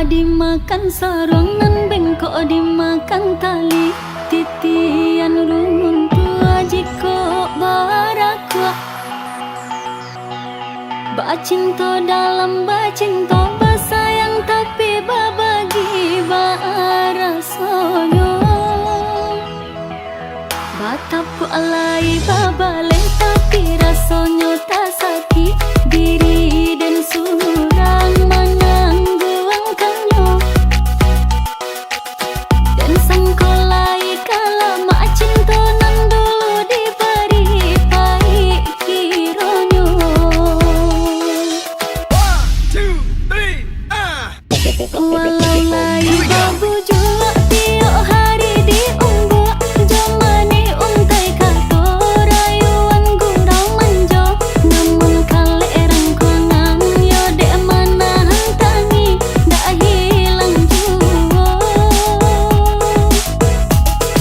dimakan sarung nan bengkok dimakan tali titian rungun tua jiko barakwa bacinto dalam bacinto basayang tapi babagi barasoyo batapu alai babale tapi rasonyo tak sakit diri dan surang menangguang kanyo dan sangkolai kala mak cinta nan dulu diberi baik kironyo. 1, 2, 3, Walau lai babu jua tiok hari diumbuk jamani untai kato rayuan gurau manjo namun kale erang konang yo dek mana hantangi dak hilang juo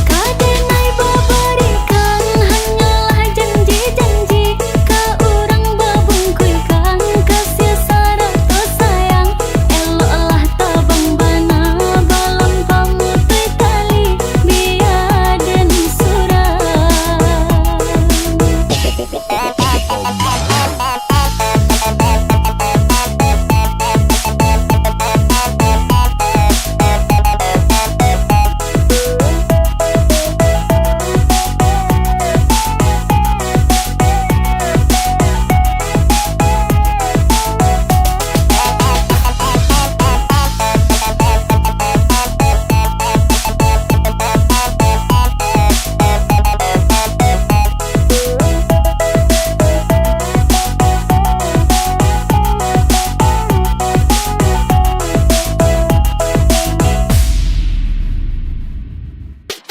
kadenai babarikan hanyalah janji-janji ka urang babungkuikan kasih syarat to sayang eloklah tabang bana balam pamutui tali biaden surang.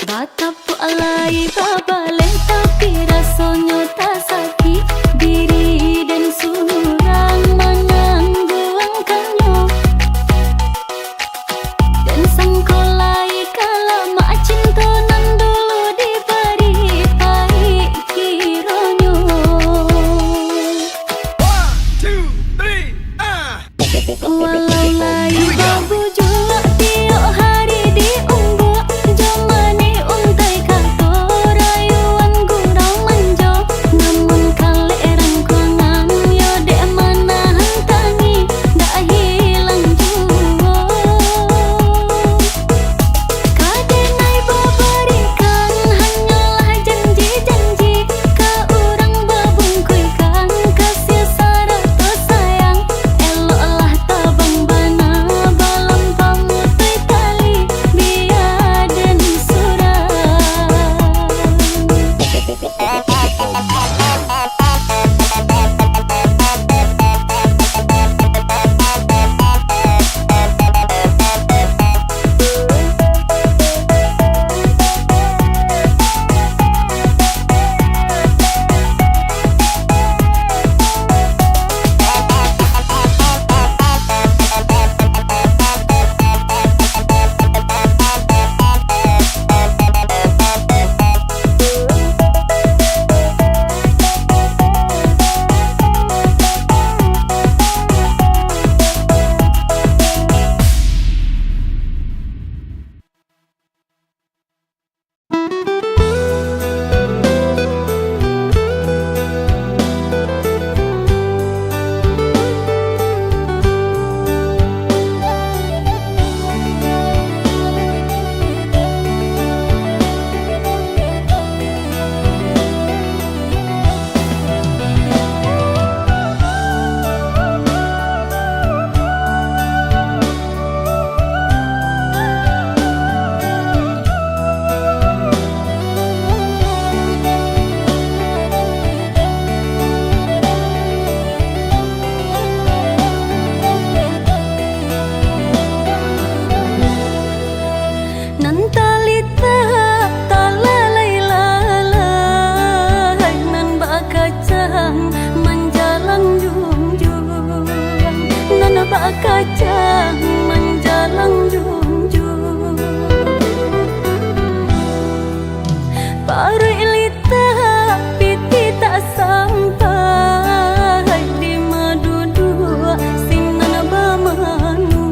Batapu alai babale tapi rasonyo tak sakit diri dan surang menangguang kanyo dan sangkolai kala mak cinta nan dulu diberi baik kironyo. 1, 2, 3, Walau lai babu jua tiok hari diumbuk jamani untai kato rayuan gurau manjo namun kale erang konang yo dek mana hantangi dak hilang juo kadenai babarikan hanyalah janji-janji ka urang babungkuikan kasih syarat to sayang eloklah tabang bana balam pamutui tali biaden surang. Nan talita talalai lalai nan bakacang menjalang junjung nan bakacang menjalang junjung paru ilita piti tak sampai di madu dua sinan bamanu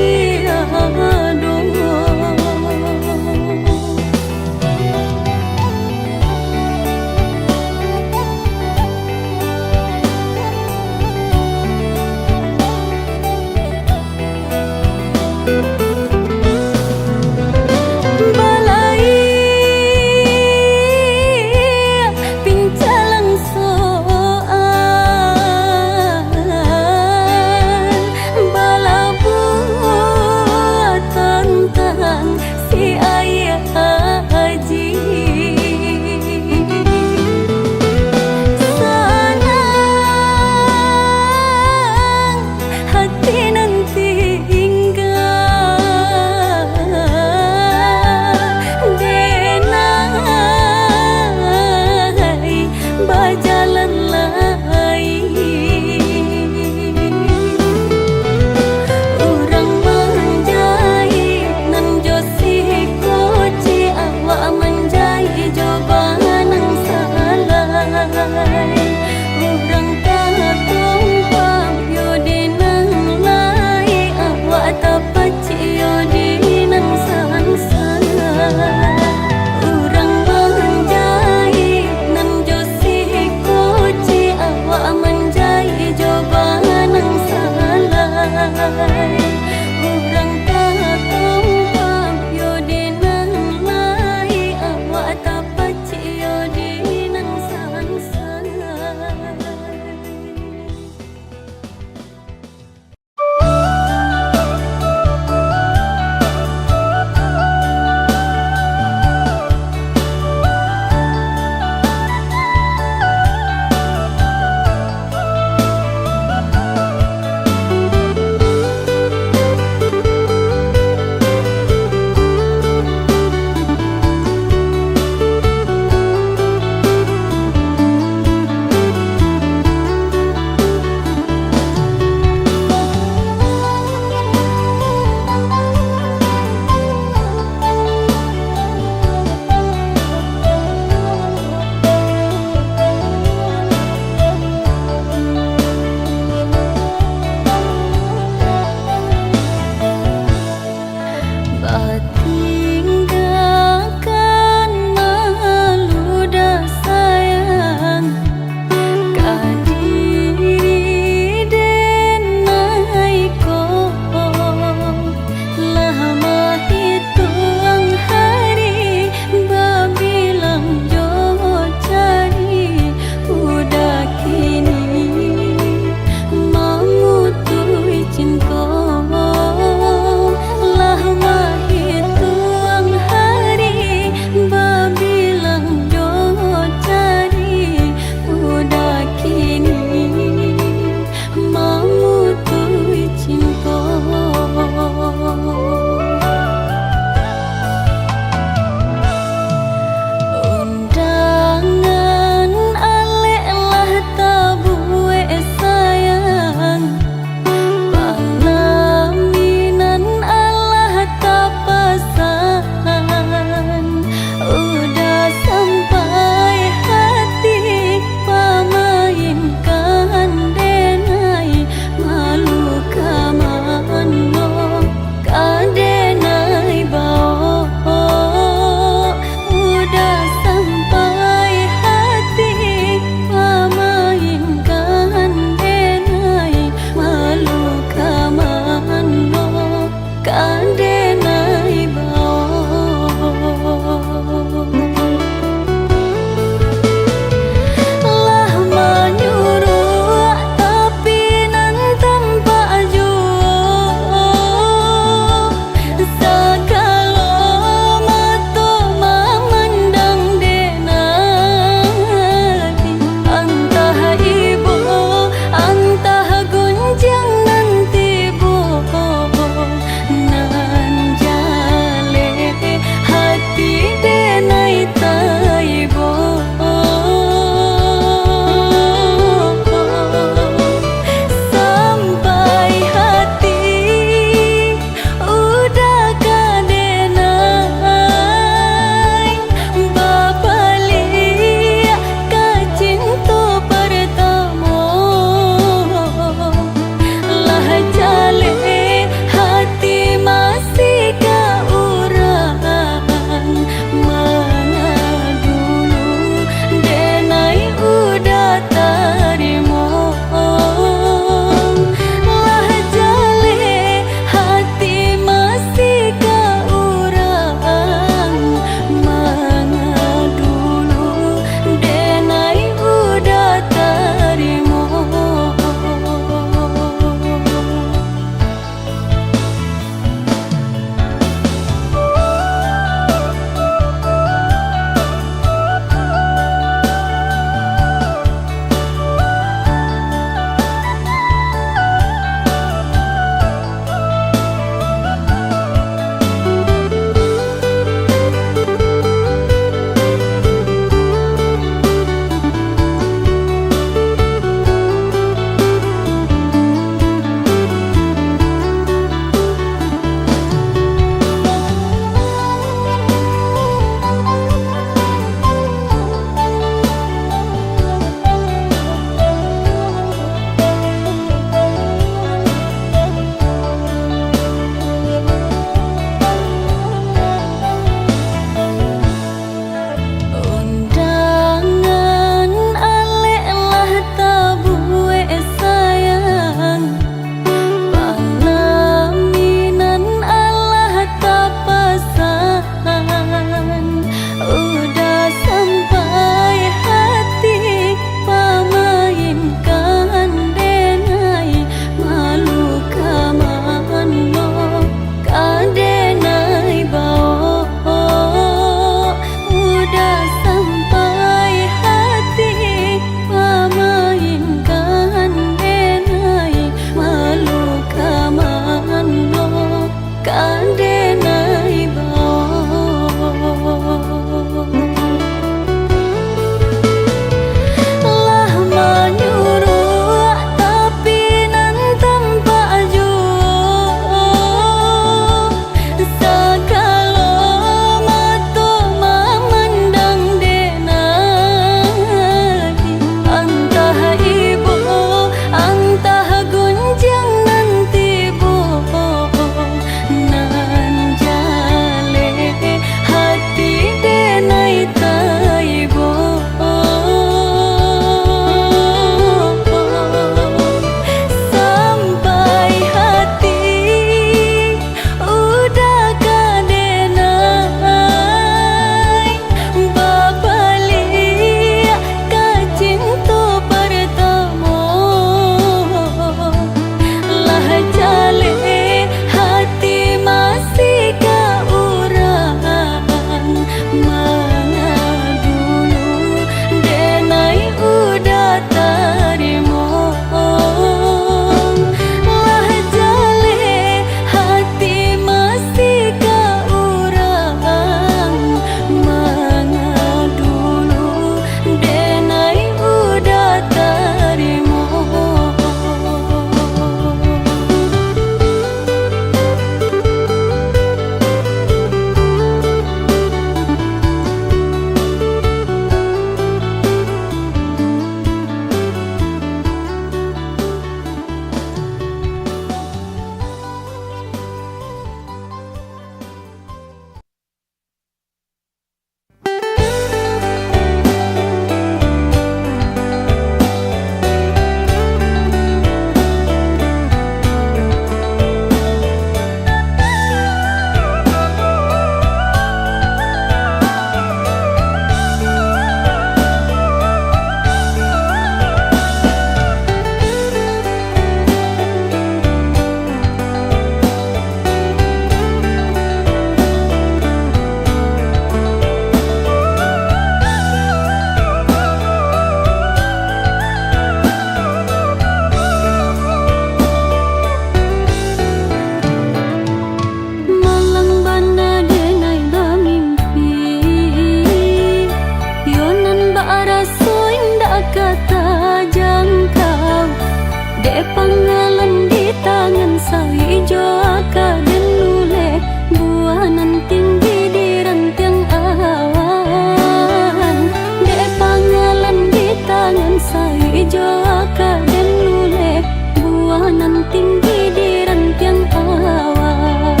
ijo akaden lule buanan tinggi di rantiang awan.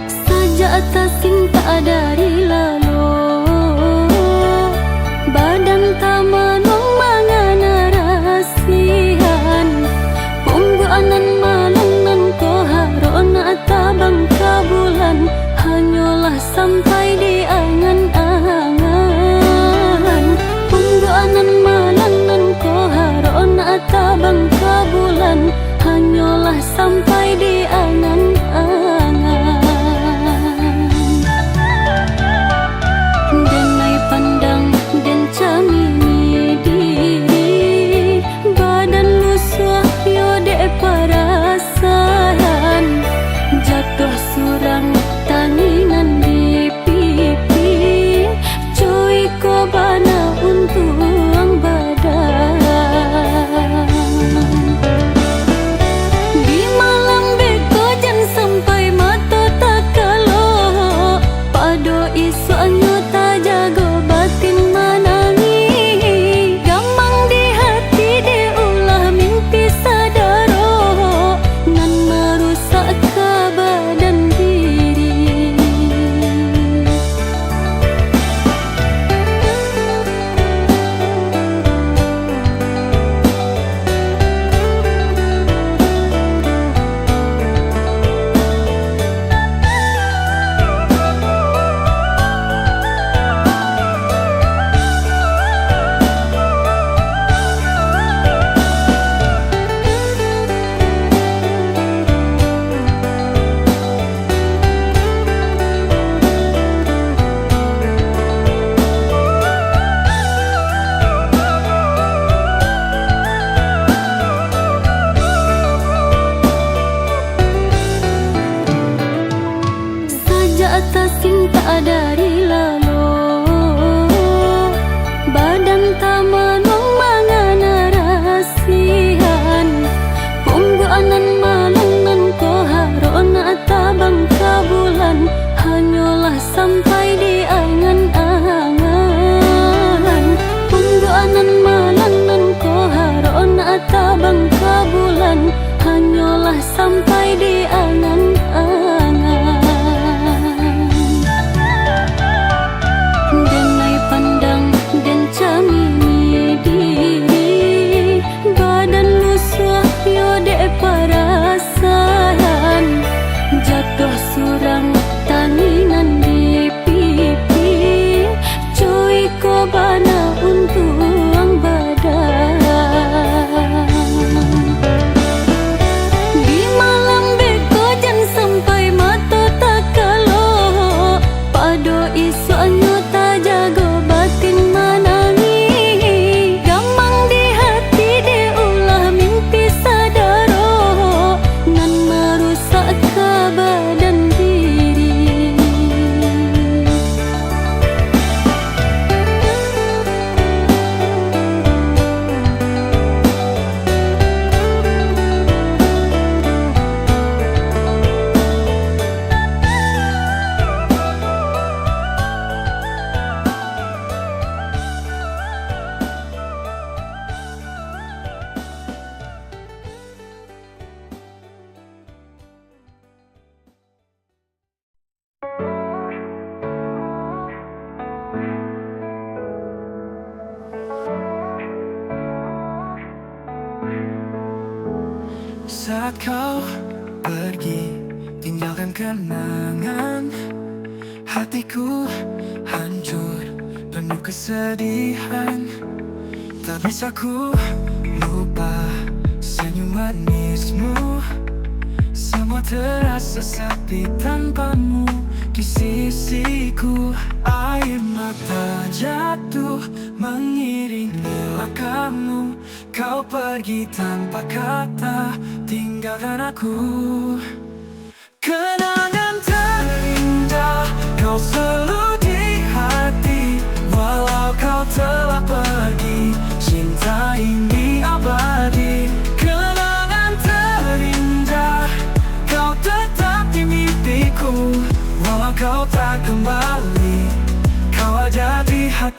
Sajak atas cinta dari lalu badan tamanong mangana rahasian pungguanan malanan ko harona tabang kabulan hanyalah sampai di angan-angan pungguanan malanan ko harona tabang kabulan hanyalah sampai di angan-angan. Denai pandang dan camini diri badan lusuh yode perasaan jatuh surang tanginan di pipi cuy ko bana untung badan. Di malam beko jan sampai mata tak kalo pado isu anyo tak jago batin manangi gamang di hati di ulah mimpi sadaro nan merusak ke badan diri. Sajak atas cinta dari lalu badan tamanong mangana rahasian pungguanan malanan ko harona tabang kabulan hanyalah sampai di angan-angan pungguanan malanan ko harona tabang kabulan hanyalah sampai di angan-angan. Denai pandang dan camini diri badan lusuh yode perasaan jatuh surang tanginan di pipi cuy ko bana untung badan. Di malam beko jan sampai mata tak kalo pado isu anyo tak jago batin manangi gamang di hati di ulah mimpi sadaro nan merusak ke badan diri. Saat kau pergi tinggalkan kenangan hatiku hancur penuh kesedihan tak bisa ku lupa senyum manismu semua terasa sepi tanpamu di sisiku air mata jatuh mengiringi langkahmu kau pergi tanpa kata tinggalkan aku. Kenangan terindah kau selalu di hati walau kau telah pergi cinta ini abadi. Kenangan terindah kau tetap di mimpiku walau kau tak kembali kau ada di hati.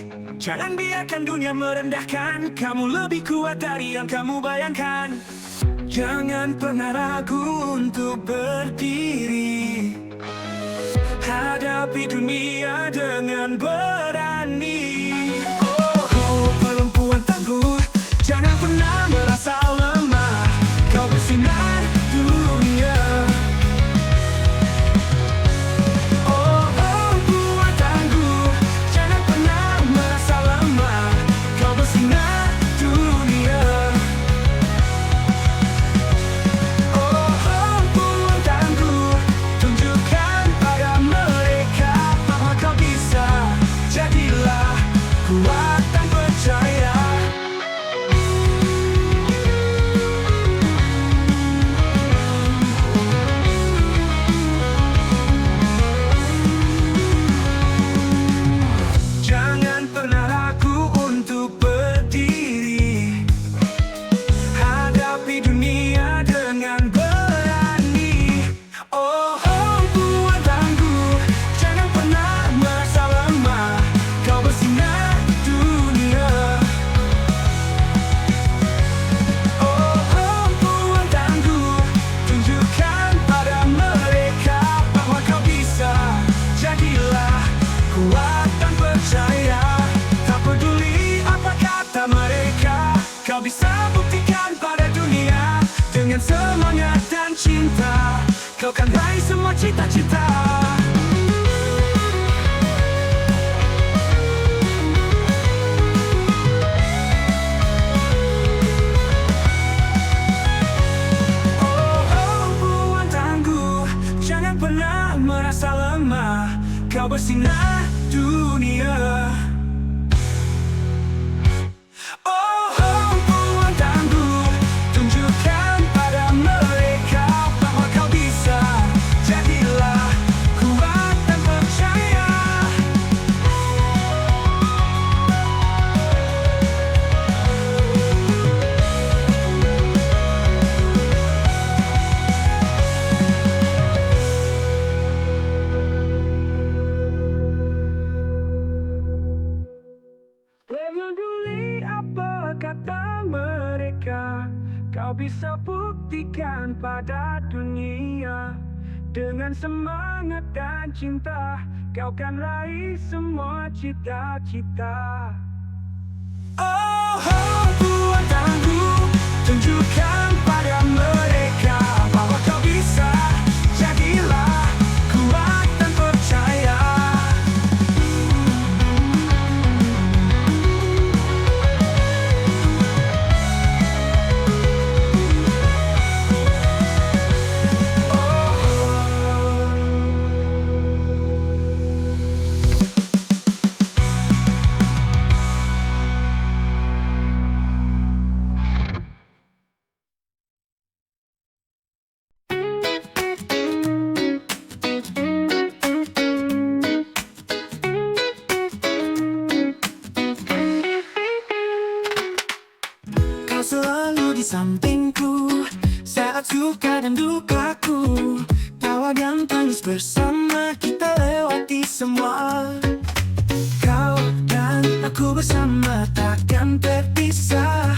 Jangan biarkan dunia merendahkan kamu, lebih kuat dari yang kamu bayangkan. Jangan pernah ragu untuk berdiri, hadapi dunia dengan berani. Oh, perempuan tangguh, jangan pernah merasa lemah. Kau bersinar dunia. Oh, perempuan tangguh, jangan pernah merasa lemah. Kau bersinar dunia. Oh, perempuan tangguh, tunjukkan pada mereka bahwa kau bisa. Jadilah kuat dan percaya. Jangan pernah ragu untuk berdiri, hadapi dunia dengan berani. Oh, perempuan tangguh, jangan pernah merasa lemah. Kau bersinar dunia. Oh, perempuan tangguh, tunjukkan pada mereka bahwa kau bisa. Jadilah kuat dan percaya. Tak peduli apa kata mereka, kau bisa buktikan pada dunia. Dengan semangat dan cinta, kau kan raih semua cita-cita. Oh, perempuan tangguh, jangan pernah merasa lemah. Kau bersinar dunia. Oh, perempuan tangguh, tunjukkan pada mereka bahwa kau bisa. Jadilah kuat dan percaya. Jangan peduli apa kata mereka, kau bisa buktikan pada dunia. Dengan semangat dan cinta, kau kan raih semua cita-cita. Oh, perempuan tangguh, tunjukkan pada mereka bahwa kau bisa. Jadilah kuat dan percaya. Kau selalu di sampingku saat suka dan dukaku. Tawa dan tangis bersama kita lewati semua. Kau dan aku bersama takkan terpisah.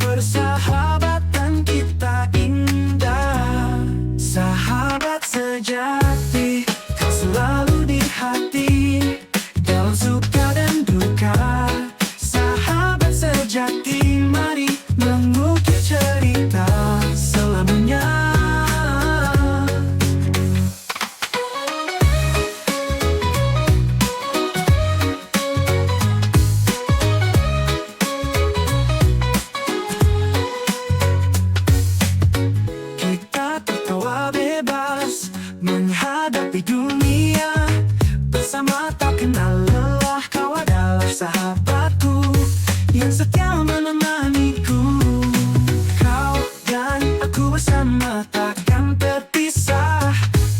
Persahabatan kita indah. Sahabat sejati, kau selalu di hati. Dalam suka dan duka, sahabat sejati, mari mengukir cerita selamanya. Kita tertawa bebas menghadapi dunia. Bersama tak kenal lelah, kau adalah sahabatku yang setia menemaniku. Kau dan aku bersama takkan terpisah.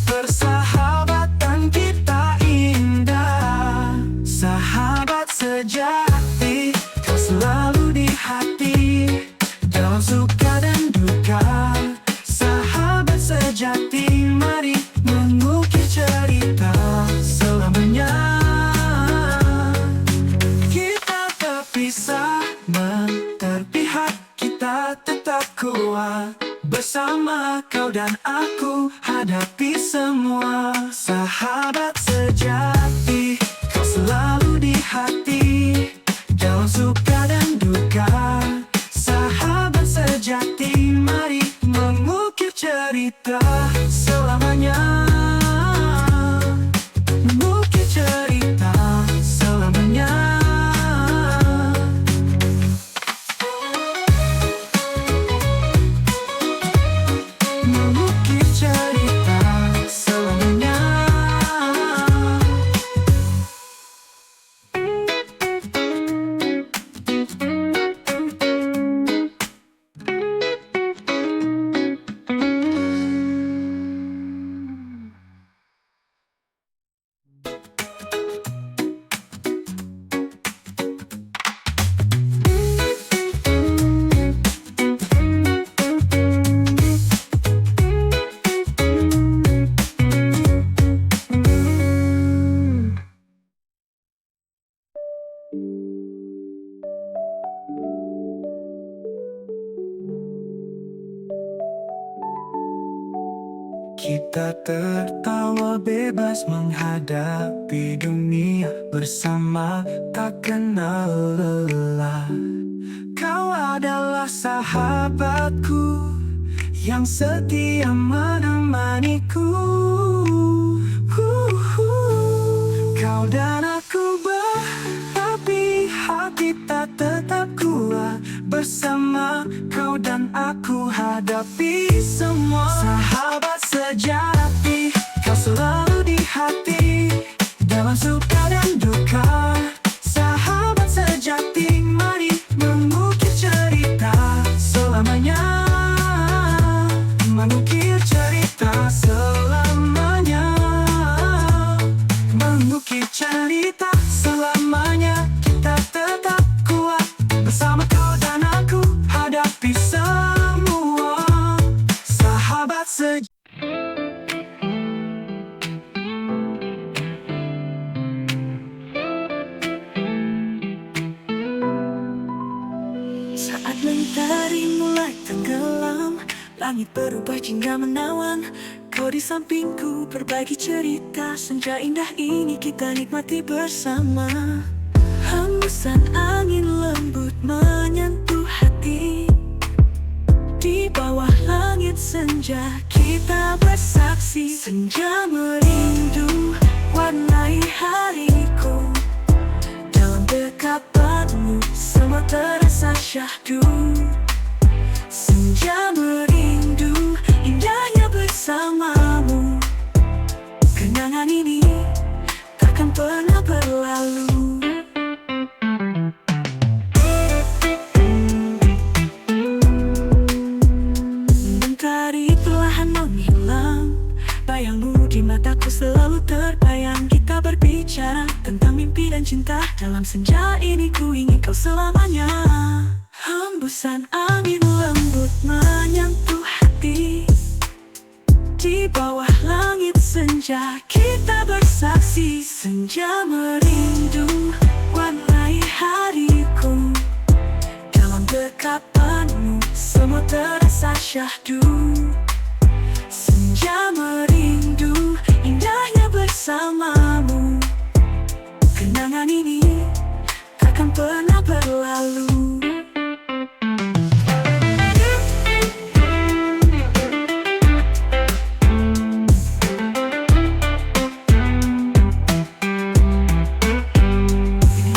Persahabatan kita indah. Sahabat sejati, kau selalu di hati. Dalam suka dan duka, sahabat sejati, mari mengukir cerita selamanya. Kita tetap kuat. Bersama kau dan aku hadapi semua. Sahabat sejati, kau selalu di hati, dalam suka dan duka. Sahabat sejati, mari mengukir cerita selamanya. Mengukir cerita selamanya. Mengukir cerita selamanya. Kita tertawa bebas menghadapi dunia bersama, tak kenal lelah. Kau adalah sahabatku yang setia menemaniku. Kau dan aku berapi, hati tak tetap kuat. Bersama kau dan aku hadapi semua. Sahabat sejati, kau selalu di hati, dalam suka dan duka. Sahabat sejati, mari mengukir cerita selamanya. Mengukir cerita selamanya. Mengukir cerita selamanya. Kita tetap kuat. Bersama kau dan aku hadapi semua. Sahabat sejati. Saat mentari mulai tenggelam, langit berubah jingga menawan. Kau di sampingku berbagi cerita. Senja indah ini kita nikmati bersama. Hembusan angin lembut menyentuh hati. Di bawah langit senja kita bersaksi. Senja merindu warnai hariku. Dalam dekapanmu semua terasa syahdu. Senja merindu indahnya bersamamu. Kenangan ini takkan pernah berlalu. Mentari perlahan menghilang, bayangmu di mataku selalu terbayang. Kita berbicara tentang mimpi dan cinta. Dalam senja ini ku ingin kau selamanya. Hembusan angin lembut menyentuh hati. Di bawah langit senja kita bersaksi. Senja merindu warnai hariku. Dalam dekapanmu semua terasa syahdu. Senja merindu indahnya bersamamu. Kenangan ini takkan pernah berlalu.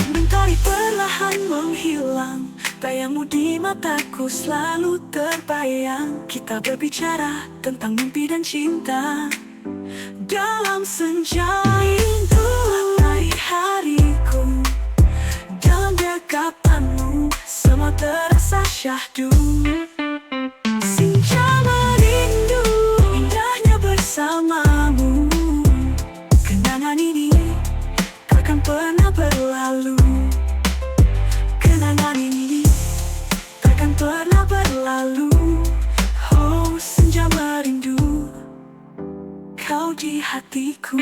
Mentari perlahan menghilang, bayangmu di mataku selalu terbayang. Kita berbicara tentang mimpi dan cinta. Dalam senja itu warnai hariku. Dalam dekapanmu semua terasa syahdu. Senja merindu indahnya bersamamu. Kenangan ini takkan pernah berlalu. Kenangan ini takkan pernah berlalu. Oh, senja merindu kau di hatiku.